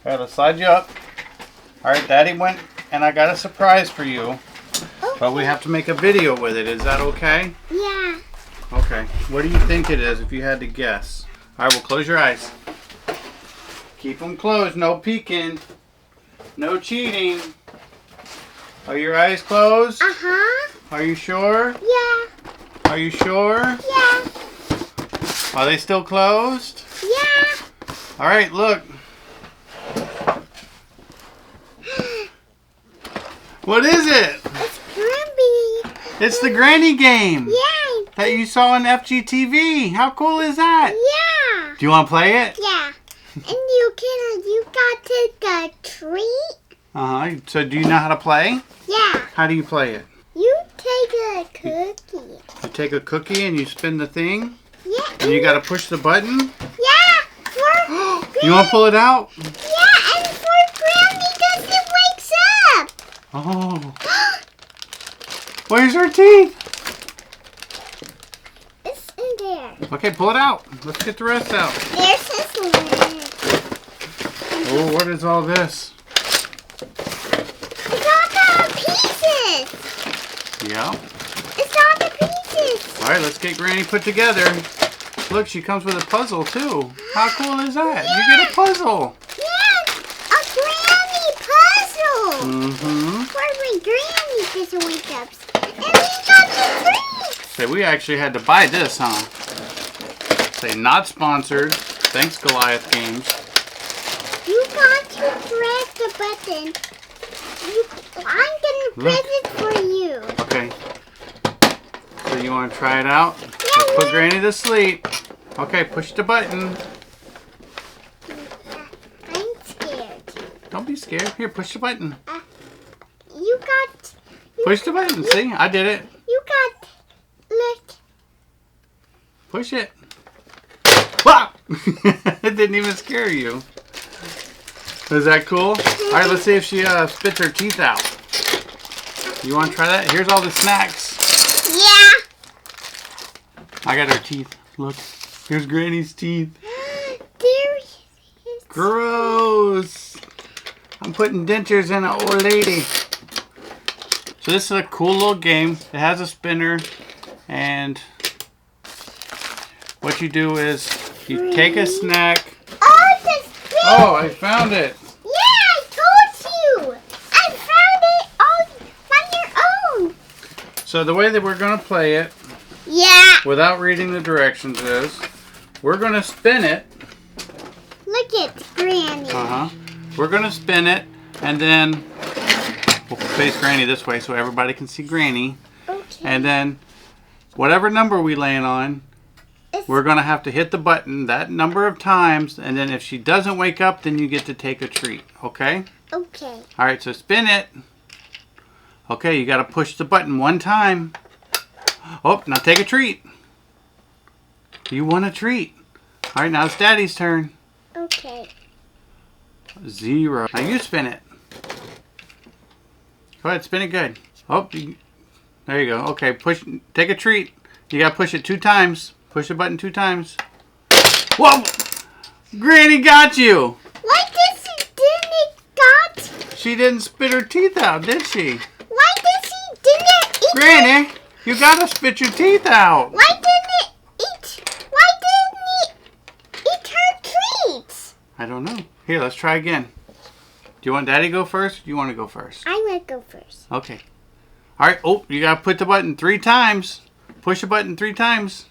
All right, let's slide you up. All right, Daddy went and I got a surprise for you. Okay. But we have to make a video with it. Is that okay? Yeah. Okay. What do you think it is if you had to guess? All right, well, close your eyes. Keep them closed. No peeking. No cheating. Are your eyes closed? Uh-huh. Are you sure? Yeah. Are you sure? Yeah. Are they still closed? Yeah. All right, look. What is it? It's Grimby. It's the granny game. Yeah. That you saw on FGTV. How cool is that? Yeah. Do you want to play it? Yeah. And you got to take a treat? Uh-huh. So do you know how to play? Yeah. How do you play it? You take a cookie. You take a cookie and you spin the thing? Yeah. And you got to push the button? Yeah. You want to pull it out? Yeah, and for Grammy because it wakes up. Oh. Where's her teeth? It's in there. Okay, pull it out. Let's get the rest out. There's his leg. Oh, what is all this? It's all the pieces. Yeah. It's all the pieces. All right, let's get Granny put together. Look, she comes with a puzzle, too. How cool is that? Yeah. You get a puzzle. Yeah, a Grammy puzzle. Mm-hmm. For my Grammy doesn't wake up. And we got the treats. So we actually had to buy this, huh? Say, not sponsored. Thanks, Goliath Games. You got to press the button. I'm going to press it for you. Okay. So you want to try it out? Let's put Granny to sleep. Okay, push the button. I'm scared. Don't be scared. Here, push the button. You got... Push the button. See? I did it. You got... Look. Push it. Wow! It didn't even scare you. Is that cool? All right, let's see if she spits her teeth out. You want to try that? Here's all the snacks. Yeah. I got her teeth. Look. Here's Granny's teeth. There he is. Gross. I'm putting dentures in an old lady. So this is a cool little game. It has a spinner. And what you do is you take a snack. Oh, it's a spin. Oh, I found it. Yeah, I told you. I found it all on your own. So the way that we're going to play it, Yeah. without reading the directions, is we're going to spin it. Look at Granny. We're going to spin it, and then we'll face Granny this way so everybody can see Granny. Okay. And then whatever number we land on, we're going to have to hit the button that number of times, and then if she doesn't wake up, then you get to take a treat, okay? Okay. All right, so spin it. Okay, you got to push the button one time. Oh, now take a treat. You want a treat. All right, now it's Daddy's turn. Okay. 0. Now you spin it. Go ahead, spin it good. Oh, there you go. Okay, take a treat. You got to push it 2 times. Push the button 2 times. Whoa! Granny got you! Why does she didn't got? She didn't spit her teeth out, did she? Why does she didn't eat? Granny, you got to spit your teeth out. Why didn't it eat? Why didn't it eat her treats? I don't know. Here, let's try again. Do you want Daddy to go first? Or do you want to go first? I'm gonna go first. Okay. All right. Oh, you got to put the button 3 times. Push the button 3 times.